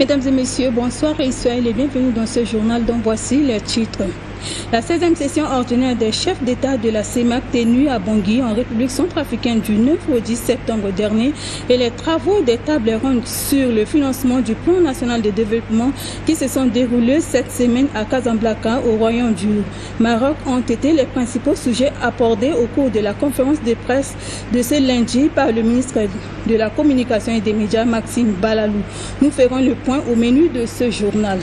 Mesdames et messieurs, bonsoir et soyez les bienvenus dans ce journal dont voici les titres. La 16e session ordinaire des chefs d'État de la CEMAC tenue à Bangui en République centrafricaine du 9 au 10 septembre dernier et les travaux des tables rondes sur le financement du plan national de développement qui se sont déroulés cette semaine à Casablanca au Royaume du Maroc ont été les principaux sujets abordés au cours de la conférence de presse de ce lundi par le ministre de la Communication et des Médias, Maxime Balalou. Nous ferons le point au menu de ce journal.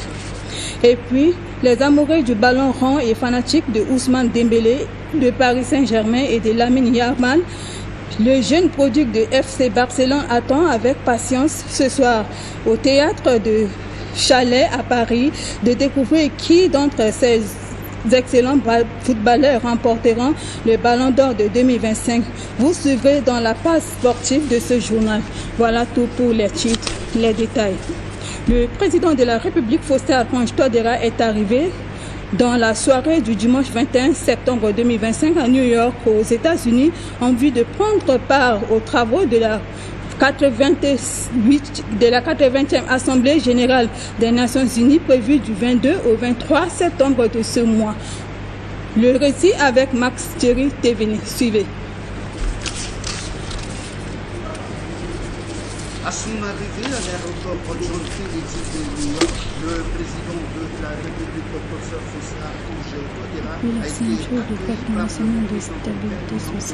Et puis, les amoureux du ballon rond et fanatiques de Ousmane Dembélé, de Paris Saint-Germain et de Lamine Yamal, le jeune produit de FC Barcelone attend avec patience ce soir au théâtre de Chalet à Paris de découvrir qui d'entre ces excellents footballeurs remporteront le Ballon d'Or de 2025. Vous suivrez dans la page sportive de ce journal. Voilà tout pour les titres, les détails. Le président de la République, Faustin-Archange Touadéra, est arrivé dans la soirée du dimanche 21 septembre 2025 à New York, aux États-Unis, en vue de prendre part aux travaux de la 80e Assemblée générale des Nations Unies prévue du 22 au 23 septembre de ce mois. Le récit avec Max Thierry Thévenet. Suivez. À son arrivée à l'aéroport John Kennedy de New York, le président de la République, professeur Faustin-Archange Touadéra, a été accueilli par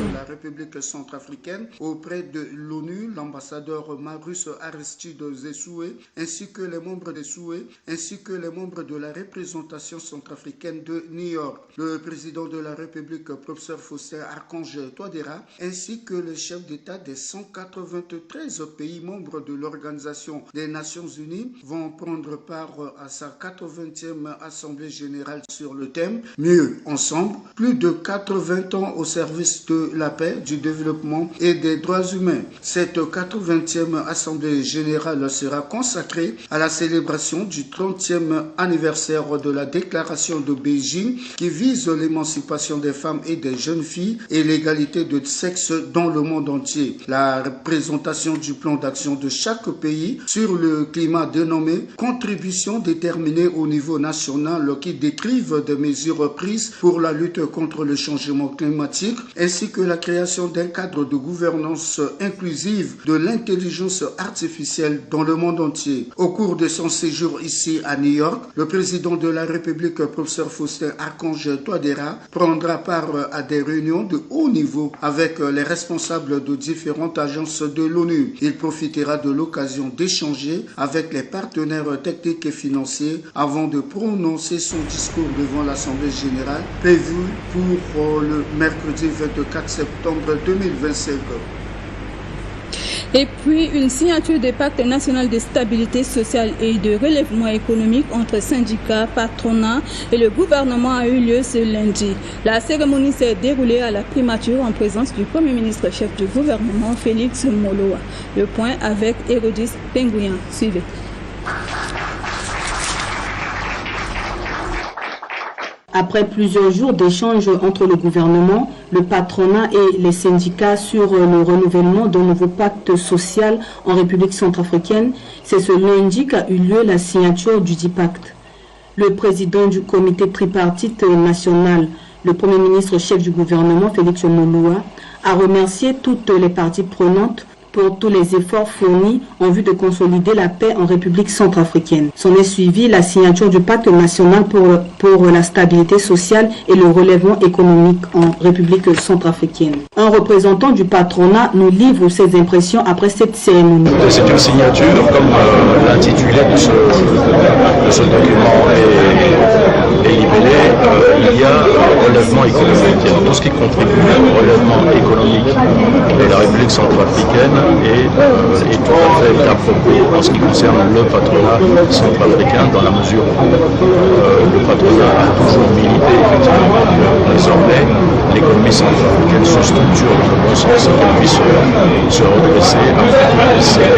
de la République centrafricaine auprès de l'ONU, l'ambassadeur Marus Aristide Zesoué, ainsi que les membres des Soué, ainsi que les membres de la représentation centrafricaine de New York. Le président de la République, professeur Faustin-Archange Touadéra, ainsi que les chefs d'État des 193 pays membres de l'Organisation des Nations Unies vont prendre part à sa 80e Assemblée générale sur le thème « Mieux ensemble, plus de 80 ans au service de la paix, du développement et des droits humains ». Cette 80e Assemblée générale sera consacrée à la célébration du 30e anniversaire de la déclaration de Beijing qui vise l'émancipation des femmes et des jeunes filles et l'égalité de sexe dans le monde entier. La présentation du plan d'action de chaque pays sur le climat dénommé Contribution déterminée au niveau national qui décrivent des mesures prises pour la lutte contre le changement climatique ainsi que la création d'un cadre de gouvernance inclusive de l'intelligence artificielle dans le monde entier. Au cours de son séjour ici à New York, le président de la République, professeur Faustin-Archange Touadéra, prendra part à des réunions de haut niveau avec les responsables de différentes agences de l'ONU. Il profitera de l'occasion d'échanger avec les partenaires techniques et financiers avant de prononcer son discours devant l'Assemblée générale prévu pour le mercredi 24 septembre 2025. Et puis, une signature de pacte national de stabilité sociale et de relèvement économique entre syndicats, patronat et le gouvernement a eu lieu ce lundi. La cérémonie s'est déroulée à la primature en présence du Premier ministre chef du gouvernement, Félix Moloa. Le point avec Hérodis Pengouyan. Suivez. Après plusieurs jours d'échanges entre le gouvernement, le patronat et les syndicats sur le renouvellement d'un nouveau pacte social en République centrafricaine, c'est ce lundi qu'a eu lieu la signature du dit pacte. Le président du comité tripartite national, le Premier ministre chef du gouvernement, Félix Moloa, a remercié toutes les parties prenantes pour tous les efforts fournis en vue de consolider la paix en République centrafricaine. S'en est suivi la signature du pacte national pour la stabilité sociale et le relèvement économique en République centrafricaine. Un représentant du patronat nous livre ses impressions après cette cérémonie. C'est une signature, comme l'intitulé de ce document est libellé, il y a un relèvement économique. Alors, tout ce qui contribue au relèvement économique de la République centrafricaine est tout à fait approprié en ce qui concerne le patronat centrafricain, dans la mesure où le patronat a toujours milité effectivement que désormais l'économie centrafricaine se structure dans le bon sens et qu'elle puisse se redresser afin de laisser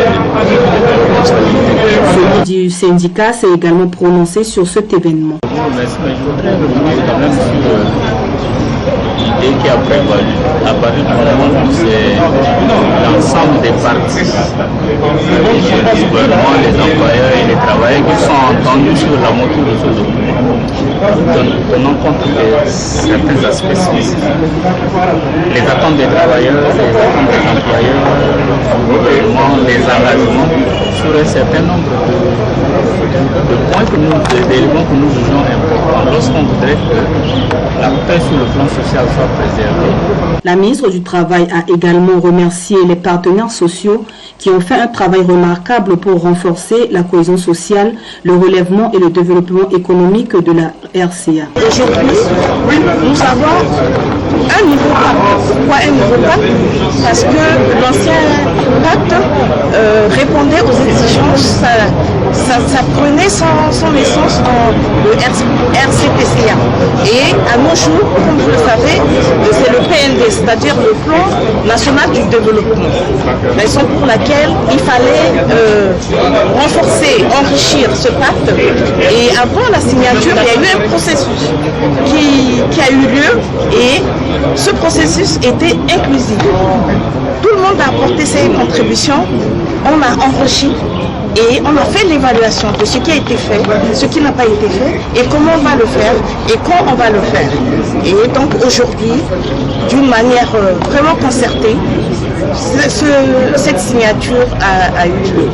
la stabilité. Celui du syndicat s'est également prononcé sur cet événement. Je voudrais revenir quand même sur l'idée qui a prévalu à partir du moment où c'est l'ensemble des parties, les gouvernements, les employeurs et les travailleurs qui sont entendus sur la moto de ce document, tenant compte de certains aspects spécifiques. Les attentes des travailleurs, les attentes des employeurs, les engagements sur un certain nombre de points d'éléments que nous jugeons importants lorsqu'on voudrait que la paix sur le plan social soit préservée. La ministre du Travail a également remercié les partenaires sociaux qui ont fait un travail remarquable pour renforcer la cohésion sociale, le relèvement et le développement économique de la RCA. Aujourd'hui, nous avons un nouveau pacte. Pourquoi un nouveau pacte? Parce que l'ancien pacte répondait aux exigences, ça prenait son essence dans le RCPCA. Et à nos jours, comme vous le savez, c'est le PND, c'est-à-dire le Plan National du Développement. Raison pour laquelle il fallait renforcer, enrichir ce pacte. Et avant la signature, il y a eu un processus qui a eu lieu et ce processus était inclusif. Tout le monde a apporté ses contributions, on a enrichi et on a fait l'évaluation de ce qui a été fait, ce qui n'a pas été fait et comment on va le faire et quand on va le faire. Et donc aujourd'hui, d'une manière vraiment concertée, cette signature a eu lieu.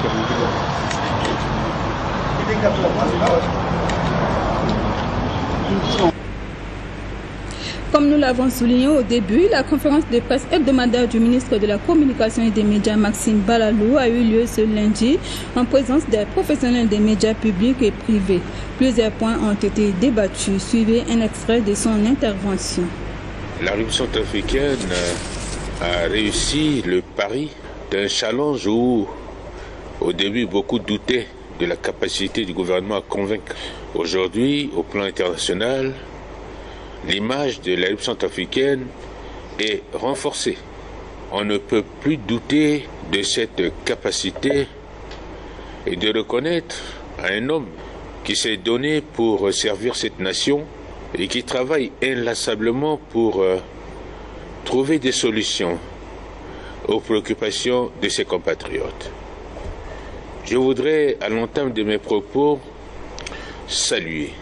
Comme nous l'avons souligné au début, la conférence de presse hebdomadaire du ministre de la Communication et des Médias, Maxime Balalou, a eu lieu ce lundi en présence des professionnels des médias publics et privés. Plusieurs points ont été débattus. Suivez un extrait de son intervention. La République centrafricaine a réussi le pari d'un challenge où, au début, beaucoup doutaient de la capacité du gouvernement à convaincre. Aujourd'hui, au plan international, l'image de la République centrafricaine est renforcée. On ne peut plus douter de cette capacité et de reconnaître un homme qui s'est donné pour servir cette nation et qui travaille inlassablement pour trouver des solutions aux préoccupations de ses compatriotes. Je voudrais, à l'entame de mes propos, saluer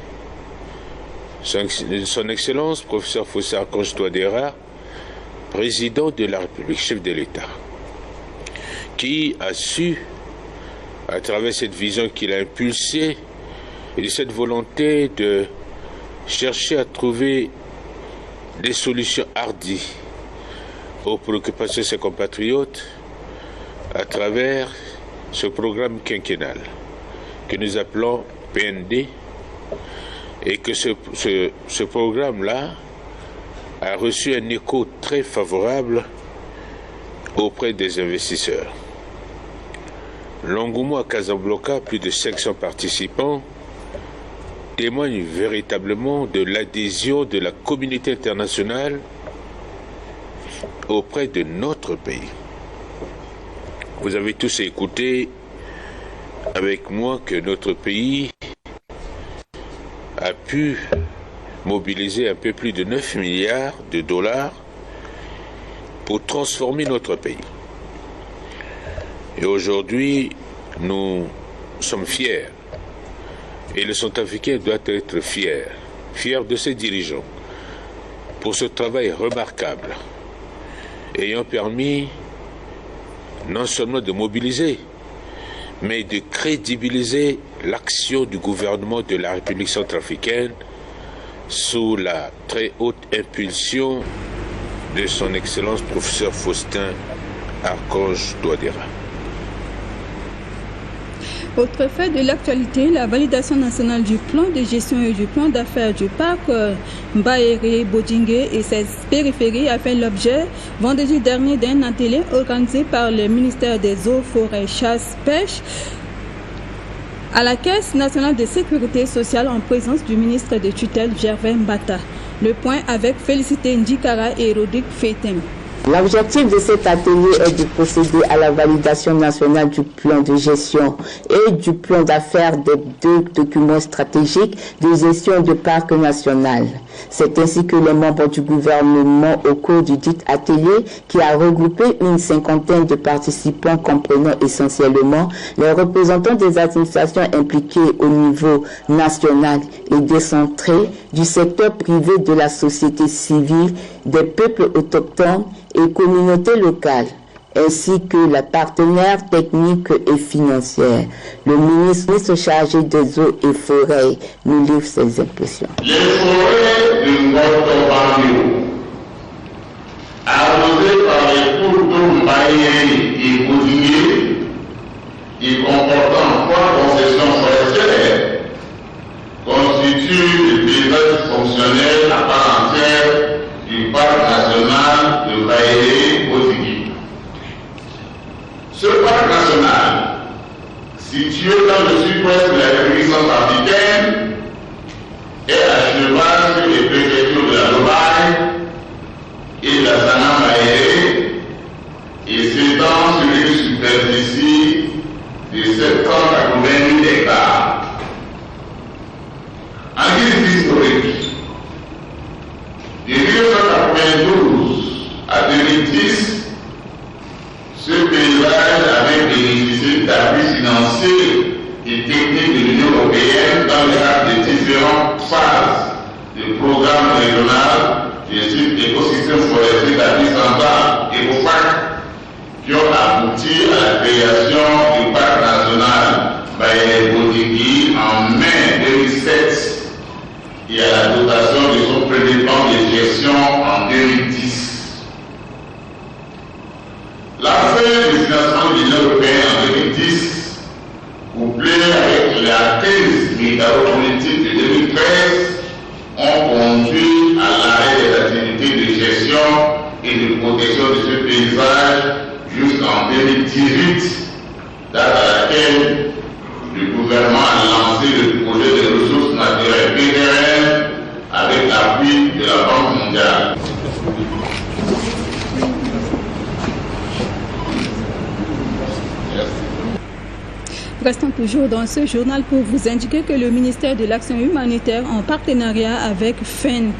Son Excellence, professeur Fossé Archange Touadéra, président de la République, chef de l'État, qui a su, à travers cette vision qu'il a impulsée et cette volonté de chercher à trouver des solutions hardies aux préoccupations de ses compatriotes, à travers ce programme quinquennal que nous appelons PND, et que ce programme-là a reçu un écho très favorable auprès des investisseurs. L'engouement à Casablanca, plus de 500 participants, témoigne véritablement de l'adhésion de la communauté internationale auprès de notre pays. Vous avez tous écouté avec moi que notre pays a pu mobiliser un peu plus de 9 milliards de dollars pour transformer notre pays. Et aujourd'hui, nous sommes fiers, et le Centrafricain doit être fier de ses dirigeants pour ce travail remarquable, ayant permis non seulement de mobiliser, mais de crédibiliser l'action du gouvernement de la République centrafricaine sous la très haute impulsion de son Excellence professeur Faustin Archange Touadéra. Autre fait de l'actualité, la validation nationale du plan de gestion et du plan d'affaires du parc Mbaéré Bodingué et ses périphéries a fait l'objet vendredi dernier d'un atelier organisé par le ministère des Eaux, Forêts, Chasse, Pêche à la Caisse nationale de sécurité sociale en présence du ministre de tutelle Gervais Mbata. Le point avec Félicité Ndikara et Rodrigue Fétem. L'objectif de cet atelier est de procéder à la validation nationale du plan de gestion et du plan d'affaires des deux documents stratégiques de gestion du parc national. C'est ainsi que les membres du gouvernement au cours du dit atelier, qui a regroupé une cinquantaine de participants comprenant essentiellement les représentants des administrations impliquées au niveau national et décentré, du secteur privé, de la société civile, des peuples autochtones et communautés locales, ainsi que la partenaire technique et financière. Le ministre chargé des eaux et forêts nous livre ses impressions. Les forêts de Ngoto-Bambio, arrosées par les cours d'eau Mbaye et Boudinier, et comportant 3 concessions forestières, constituent le paysage fonctionnel à part entière du parc national de Mbaye-Boudinier. Ce parc national, situé dans le sud-ouest de la République centrafricaine, est à cheval sur les préfectures de la Lobaye et de la Sana-Maéré et s'étend sur une superficie de 780 000 hectares. En guise historique, de 1992 à 2010, ce paysage avait bénéficié d'appui financier et technique de l'Union européenne dans le cadre des différentes phases du programme régional des écosystèmes forestiers d'Afrique centrale et OFAC, qui ont abouti à la création du parc national Mbaye-Boudinier en mai 2007 et à la dotation de son premier plan de gestion en 2010. La fin du financement de l'Union européenne en 2010, couplée avec la crise météorologique de 2013, ont conduit à l'arrêt des activités de gestion et de protection de ce paysage jusqu'en 2018, date à laquelle le gouvernement a lancé le projet de ressources naturelles PDRN avec l'appui de la Banque mondiale. Restons toujours dans ce journal pour vous indiquer que le ministère de l'Action humanitaire, en partenariat avec Fin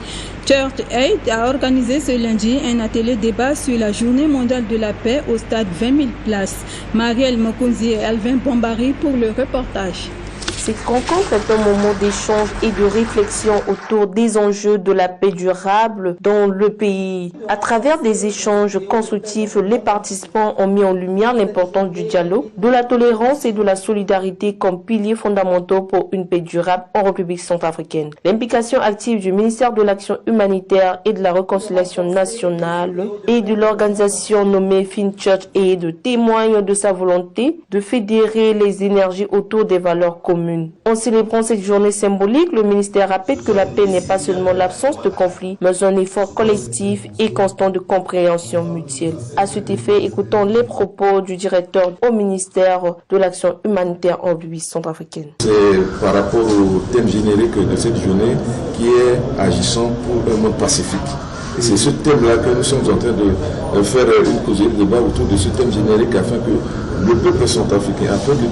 Church Aid, a organisé ce lundi un atelier débat sur la journée mondiale de la paix au stade 20 000 places. Marielle Mokunzi et Alvin Bombari pour le reportage. Cette rencontre est un moment d'échange et de réflexion autour des enjeux de la paix durable dans le pays. À travers des échanges constructifs, les participants ont mis en lumière l'importance du dialogue, de la tolérance et de la solidarité comme piliers fondamentaux pour une paix durable en République centrafricaine. L'implication active du ministère de l'Action humanitaire et de la réconciliation nationale et de l'organisation nommée Fin Church Aid témoigne de sa volonté de fédérer les énergies autour des valeurs communes. En célébrant cette journée symbolique, le ministère rappelle que la paix n'est pas seulement l'absence de conflit, mais un effort collectif et constant de compréhension mutuelle. À cet effet, écoutons les propos du directeur au ministère de l'Action humanitaire en République centrafricaine. C'est par rapport au thème générique de cette journée qui est agissant pour un monde pacifique. Et c'est ce thème-là que nous sommes en train de faire une causerie de débat autour de ce thème générique afin que le peuple centrafricain, afin que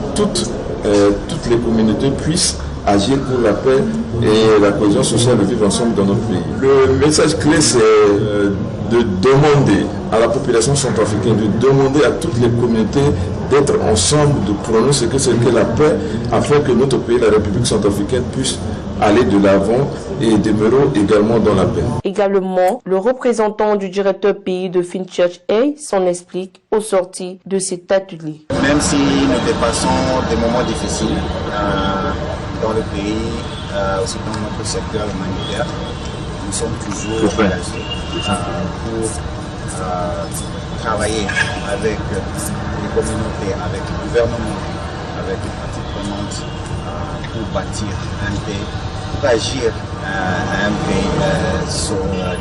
toutes les communautés puissent agir pour la paix et la cohésion sociale de vivre ensemble dans notre pays. Le message clé, c'est de demander à la population centrafricaine, de demander à toutes les communautés d'être ensemble, de prôner ce que c'est que la paix, afin que notre pays, la République centrafricaine, puisse aller de l'avant et demeurer également dans la paix. Également, le représentant du directeur pays de Fin Church Aid s'en explique au sorti de cet atelier. Même si nous dépassons des moments difficiles dans le pays, aussi dans notre secteur humanitaire, nous sommes toujours engagés pour travailler avec les communautés, avec le gouvernement, avec les parties prenantes pour bâtir un pays, pour agir à un pays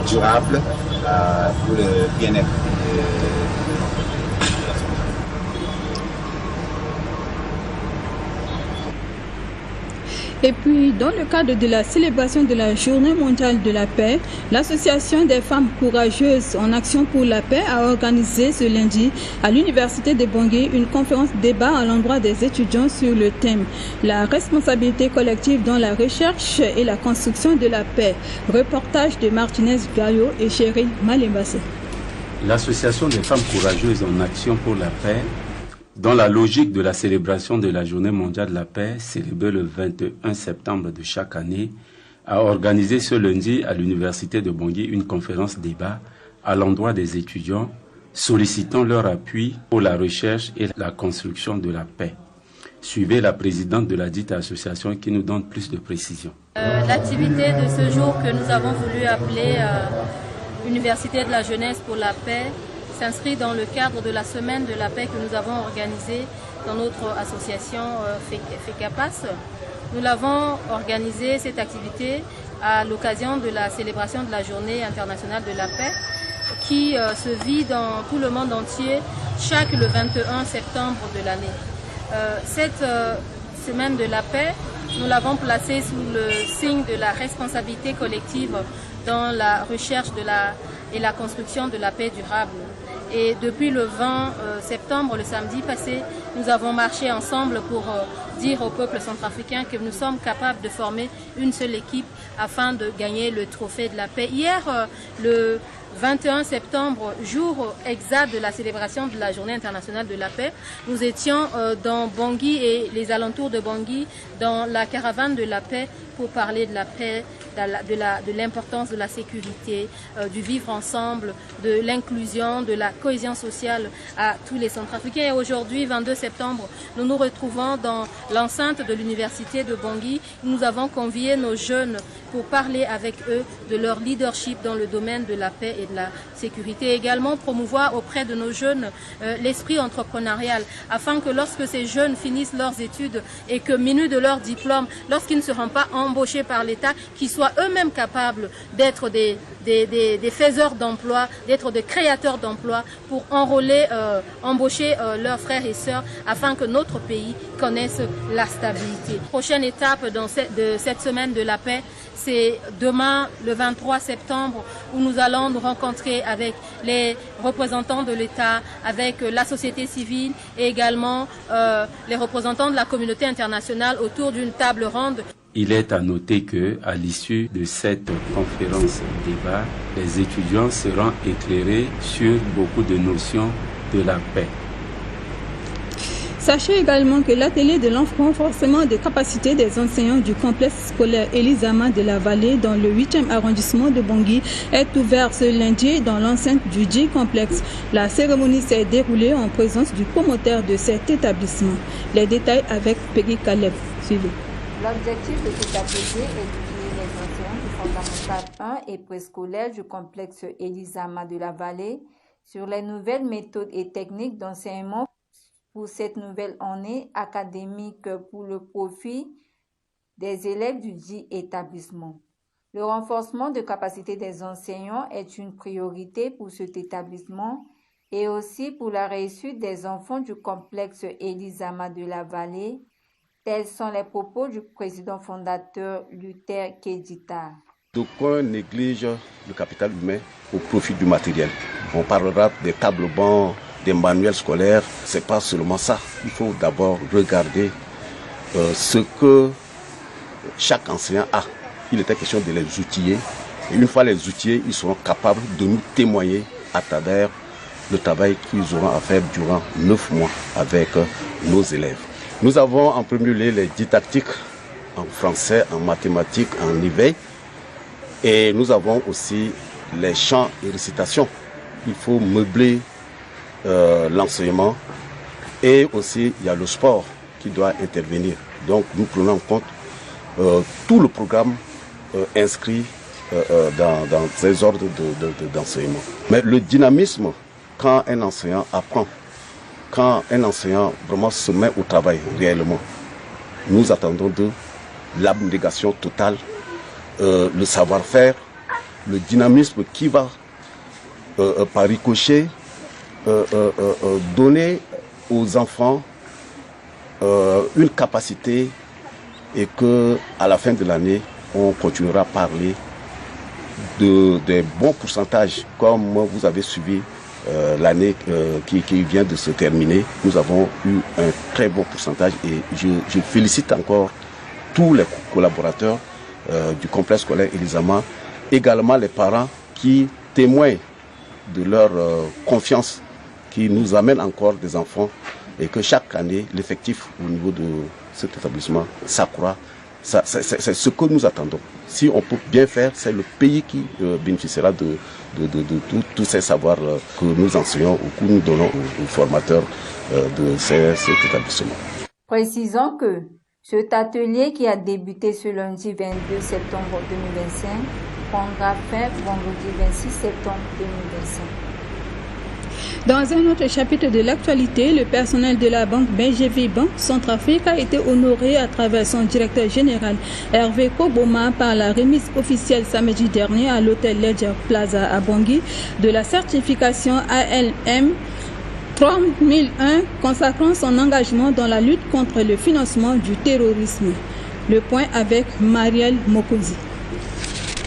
durable pour le bien-être de notre population. Et puis, dans le cadre de la célébration de la Journée mondiale de la paix, l'Association des femmes courageuses en action pour la paix a organisé ce lundi à l'Université de Bangui une conférence débat à l'endroit des étudiants sur le thème « La responsabilité collective dans la recherche et la construction de la paix ». Reportage de Martinez Gayo et Chéri Malembassé. L'Association des femmes courageuses en action pour la paix, dans la logique de la célébration de la Journée mondiale de la paix, célébrée le 21 septembre de chaque année, a organisé ce lundi à l'Université de Bangui une conférence débat à l'endroit des étudiants, sollicitant leur appui pour la recherche et la construction de la paix. Suivez la présidente de la dite association qui nous donne plus de précisions. L'activité de ce jour que nous avons voulu appeler Université de la jeunesse pour la paix s'inscrit dans le cadre de la semaine de la paix que nous avons organisée dans notre association FECAPAS. Nous l'avons organisée, cette activité, à l'occasion de la célébration de la Journée internationale de la paix qui se vit dans tout le monde entier chaque le 21 septembre de l'année. Cette semaine de la paix, nous l'avons placée sous le signe de la responsabilité collective dans la recherche et la construction de la paix durable. Et depuis le 20 septembre, le samedi passé, nous avons marché ensemble pour dire au peuple centrafricain que nous sommes capables de former une seule équipe afin de gagner le trophée de la paix. Hier, le 21 septembre, jour exact de la célébration de la Journée internationale de la paix, nous étions dans Bangui et les alentours de Bangui, dans la caravane de la paix, pour parler de la paix, de l'importance de la sécurité, du vivre ensemble, de l'inclusion, de la cohésion sociale à tous les Centrafricains. Et aujourd'hui, 22 septembre, nous nous retrouvons dans l'enceinte de l'Université de Bangui. Nous avons convié nos jeunes pour parler avec eux de leur leadership dans le domaine de la paix et de la sécurité. Et également promouvoir auprès de nos jeunes l'esprit entrepreneurial afin que lorsque ces jeunes finissent leurs études et que munis de leur diplôme, lorsqu'ils ne seront pas embauchés par l'État, qu'ils soient eux-mêmes capables d'être des faiseurs d'emploi, d'être des créateurs d'emplois pour embaucher leurs frères et sœurs afin que notre pays connaisse la stabilité. Prochaine étape de cette semaine de la paix, c'est demain, le 23 septembre, où nous allons nous rencontrer avec les représentants de l'État, avec la société civile et également les représentants de la communauté internationale autour d'une table ronde. Il est à noter que, à l'issue de cette conférence débat, les étudiants seront éclairés sur beaucoup de notions de la paix. Sachez également que l'atelier de renforcement des capacités des enseignants du complexe scolaire Elisama de la Vallée dans le 8e arrondissement de Bangui est ouvert ce lundi dans l'enceinte du dit complexe. La cérémonie s'est déroulée en présence du promoteur de cet établissement. Les détails avec Peggy Caleb. Suivez. L'objectif de cet atelier est d'outiller les enseignants du fondamental 1 et préscolaire du complexe Elisama de la Vallée sur les nouvelles méthodes et techniques d'enseignement pour cette nouvelle année académique pour le profit des élèves du dit établissement. Le renforcement de capacité des enseignants est une priorité pour cet établissement et aussi pour la réussite des enfants du complexe Elisama de la Vallée. Tels sont les propos du président fondateur Luther Kedita. D'aucuns négligent le capital humain au profit du matériel. On parlera des tables bancs, des manuels scolaires. C'est pas seulement ça. Il faut d'abord regarder ce que chaque enseignant a. Il était question de les outiller. Et une fois les outillés, ils seront capables de nous témoigner à travers le travail qu'ils auront à faire durant 9 mois avec nos élèves. Nous avons en premier lieu les didactiques en français, en mathématiques, en éveil. Et nous avons aussi les chants et récitations. Il faut meubler l'enseignement. Et aussi, il y a le sport qui doit intervenir. Donc, nous prenons en compte tout le programme inscrit dans ces ordres d'enseignement. Mais le dynamisme, quand un enseignant apprend, quand un enseignant vraiment se met au travail réellement, nous attendons de l'abnégation totale, le savoir-faire, le dynamisme qui va par ricochet donner aux enfants une capacité et qu'à la fin de l'année, on continuera à parler des bons pourcentages, comme vous avez suivi l'année qui vient de se terminer. Nous avons eu un très bon pourcentage et je félicite encore tous les collaborateurs du complexe scolaire Elisama, également les parents qui témoignent de leur confiance, qui nous amènent encore des enfants et que chaque année, l'effectif au niveau de cet établissement s'accroît. C'est ce que nous attendons. Si on peut bien faire, c'est le pays qui bénéficiera de tous ces savoirs que nous enseignons ou que nous donnons aux formateurs de cet établissement. Précisons que cet atelier qui a débuté ce lundi 22 septembre 2025 prendra fin vendredi 26 septembre 2025. Dans un autre chapitre de l'actualité, le personnel de la banque BGV Banque Centrafrique a été honoré à travers son directeur général Hervé Koboma par la remise officielle samedi dernier à l'hôtel Ledger Plaza à Bangui de la certification ALM 3001 consacrant son engagement dans la lutte contre le financement du terrorisme. Le point avec Marielle Mokozi.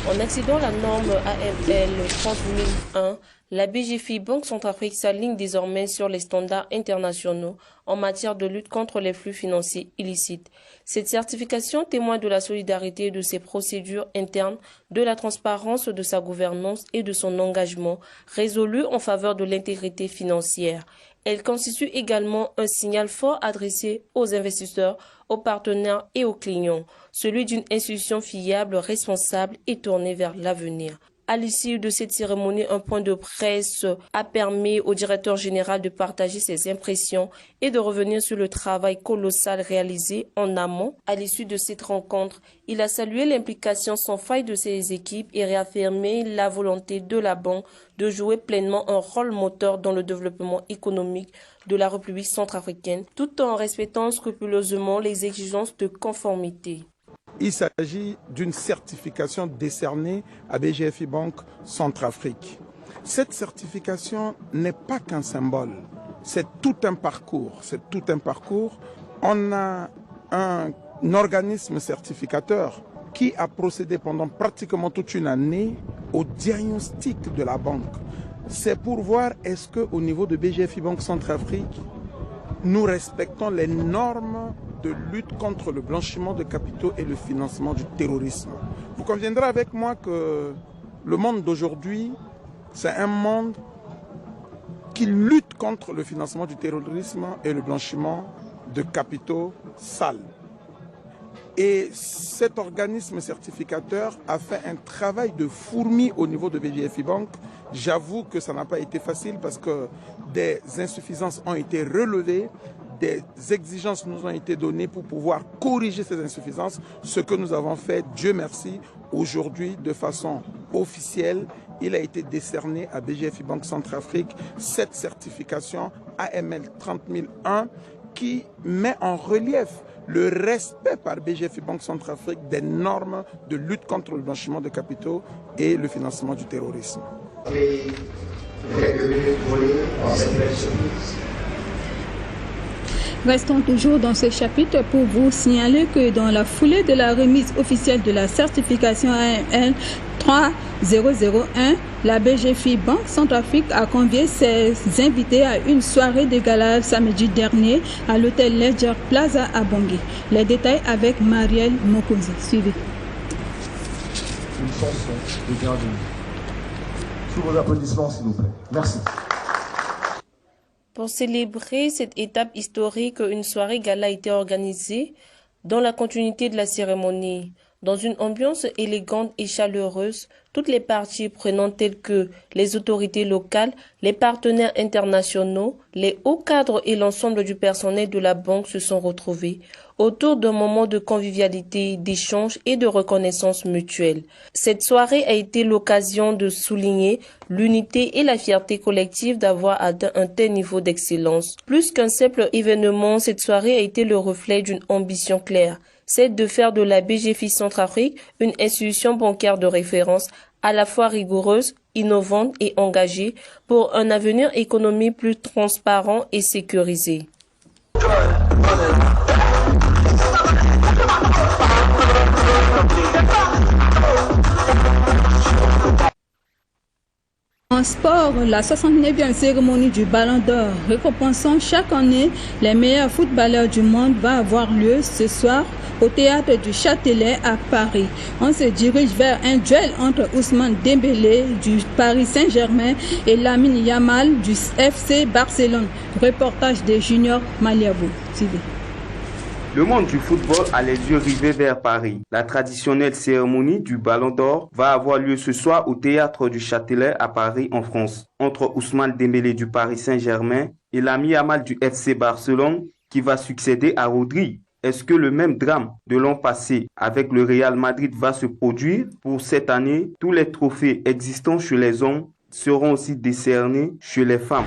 En accédant à la norme AML 30001, la BGFI Banque Centrafrique s'aligne désormais sur les standards internationaux en matière de lutte contre les flux financiers illicites. Cette certification témoigne de la solidarité de ses procédures internes, de la transparence de sa gouvernance et de son engagement résolu en faveur de l'intégrité financière. Elle constitue également un signal fort adressé aux investisseurs, aux partenaires et aux clients, celui d'une institution fiable, responsable et tournée vers l'avenir. À l'issue de cette cérémonie, un point de presse a permis au directeur général de partager ses impressions et de revenir sur le travail colossal réalisé en amont. À l'issue de cette rencontre, il a salué l'implication sans faille de ses équipes et réaffirmé la volonté de la banque de jouer pleinement un rôle moteur dans le développement économique de la République centrafricaine, tout en respectant scrupuleusement les exigences de conformité. Il s'agit d'une certification décernée à BGFI Banque Centrafrique. Cette certification n'est pas qu'un symbole, c'est tout un parcours. On a un organisme certificateur qui a procédé pendant pratiquement toute une année au diagnostic de la banque. C'est pour voir est-ce qu'au niveau de BGFI Banque Centrafrique, nous respectons les normes de lutte contre le blanchiment de capitaux et le financement du terrorisme. Vous conviendrez avec moi que le monde d'aujourd'hui, c'est un monde qui lutte contre le financement du terrorisme et le blanchiment de capitaux sales. Et cet organisme certificateur a fait un travail de fourmi au niveau de BGFI Bank. J'avoue que ça n'a pas été facile parce que des insuffisances ont été relevées, des exigences nous ont été données pour pouvoir corriger ces insuffisances. Ce que nous avons fait, Dieu merci, aujourd'hui de façon officielle, il a été décerné à BGFI Banque Centrafrique cette certification AML 30001 qui met en relief le respect par BGFI Banque Centrafrique des normes de lutte contre le blanchiment de capitaux et le financement du terrorisme. Restons toujours dans ce chapitre pour vous signaler que dans la foulée de la remise officielle de la certification AML 3001, la BGFI Banque Centrafrique a convié ses invités à une soirée de gala samedi dernier à l'hôtel Ledger Plaza à Bangui. Les détails avec Marielle Mokozi. Suivez. Une chanson de bienvenue. Sous vos applaudissements, s'il vous plaît. Merci. Pour célébrer cette étape historique, une soirée gala a été organisée dans la continuité de la cérémonie. Dans une ambiance élégante et chaleureuse, toutes les parties prenantes telles que les autorités locales, les partenaires internationaux, les hauts cadres et l'ensemble du personnel de la banque se sont retrouvés autour d'un moment de convivialité, d'échange et de reconnaissance mutuelle. Cette soirée a été l'occasion de souligner l'unité et la fierté collective d'avoir atteint un tel niveau d'excellence. Plus qu'un simple événement, cette soirée a été le reflet d'une ambition claire, c'est de faire de la BGFI Centrafrique une institution bancaire de référence à la fois rigoureuse, innovante et engagée pour un avenir économique plus transparent et sécurisé. En sport, la 69e cérémonie du Ballon d'Or récompensant chaque année les meilleurs footballeurs du monde va avoir lieu ce soir au théâtre du Châtelet à Paris. On se dirige vers un duel entre Ousmane Dembélé du Paris Saint-Germain et Lamine Yamal du FC Barcelone. Reportage de Junior Maliabou. Le monde du football a les yeux rivés vers Paris. La traditionnelle cérémonie du Ballon d'Or va avoir lieu ce soir au théâtre du Châtelet à Paris en France, entre Ousmane Dembélé du Paris Saint-Germain et Lamine Yamal du FC Barcelone qui va succéder à Rodri. Est-ce que le même drame de l'an passé avec le Real Madrid va se produire? Pour cette année, tous les trophées existants chez les hommes seront aussi décernés chez les femmes.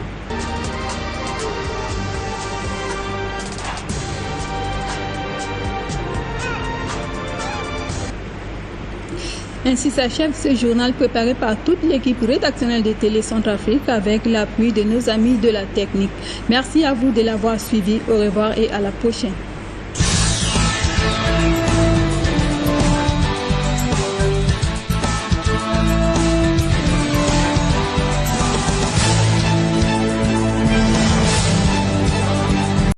Ainsi s'achève ce journal préparé par toute l'équipe rédactionnelle de Télé Centrafrique avec l'appui de nos amis de la technique. Merci à vous de l'avoir suivi. Au revoir et à la prochaine.